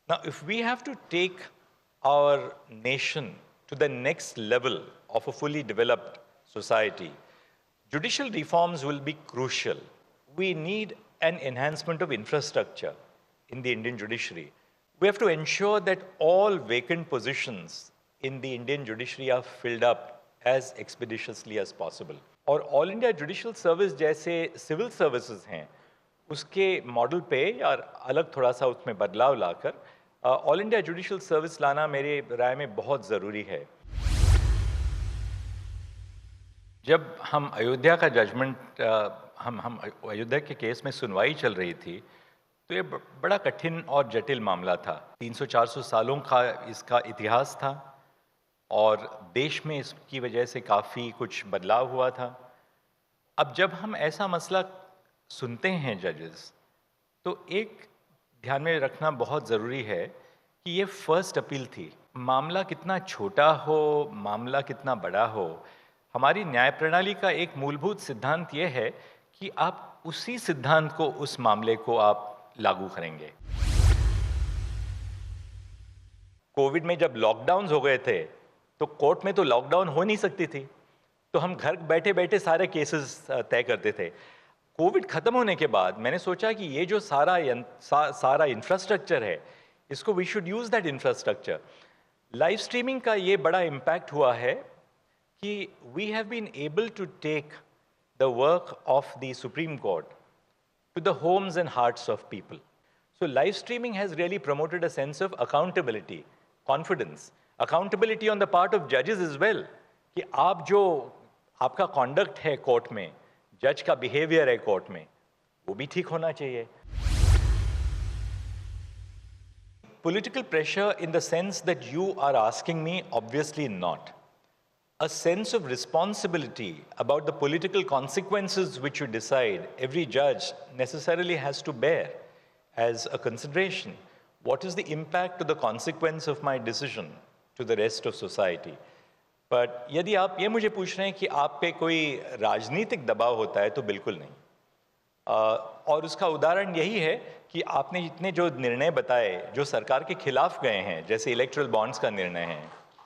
Now, if we have to take our nation to the next level of a fully developed society, judicial reforms will be crucial. We need an enhancement of infrastructure in the Indian judiciary. We have to ensure that all vacant positions in the Indian judiciary are filled up as expeditiously as possible. और all India judicial service जैसे civil services हैं उसके model पे और अलग थोड़ा सा उसमें बदलाव लाकर ऑल इंडिया जुडिशल सर्विस लाना मेरे राय में बहुत ज़रूरी है। जब हम अयोध्या का जजमेंट हम अयोध्या के केस में सुनवाई चल रही थी तो ये बड़ा कठिन और जटिल मामला था। 300-400 सालों का इसका इतिहास था और देश में इसकी वजह से काफ़ी कुछ बदलाव हुआ था। अब जब हम ऐसा मसला सुनते हैं जजेस, तो एक ध्यान में रखना बहुत ज़रूरी है कि ये फर्स्ट अपील थी। मामला कितना छोटा हो, मामला कितना बड़ा हो, हमारी न्याय प्रणाली का एक मूलभूत सिद्धांत ये है कि आप उसी सिद्धांत को, उस मामले को आप लागू करेंगे। कोविड में जब लॉकडाउन हो गए थे तो कोर्ट में तो लॉकडाउन हो नहीं सकती थी, तो हम घर बैठे बैठे सारे केसेस तय करते थे। कोविड खत्म होने के बाद मैंने सोचा कि ये जो सारा इंफ्रास्ट्रक्चर है, इसको we should use that infrastructure. Live streaming का ये बड़ा इम्पैक्ट हुआ है कि we have been able to take the work of the Supreme Court to the homes and hearts of people. So live streaming has really promoted a sense of accountability, confidence, accountability on the part of judges as well, कि आप जो आपका conduct है court में, जज का behavior है court में, वो भी ठीक होना चाहिए। Political pressure in the sense that you are asking me, obviously not. A sense of responsibility about the political consequences which you decide, every judge necessarily has to bear as a consideration. What is the impact of the consequence of my decision to the rest of society? But यदि आप ये मुझे पूछ रहे हैं कि आप पे कोई राजनीतिक दबाव होता है, तो बिल्कुल नहीं। और उसका उदाहरण यही है कि आपने इतने जो निर्णय बताए जो सरकार के खिलाफ गए हैं, जैसे इलेक्टोरल बॉन्ड्स का निर्णय है,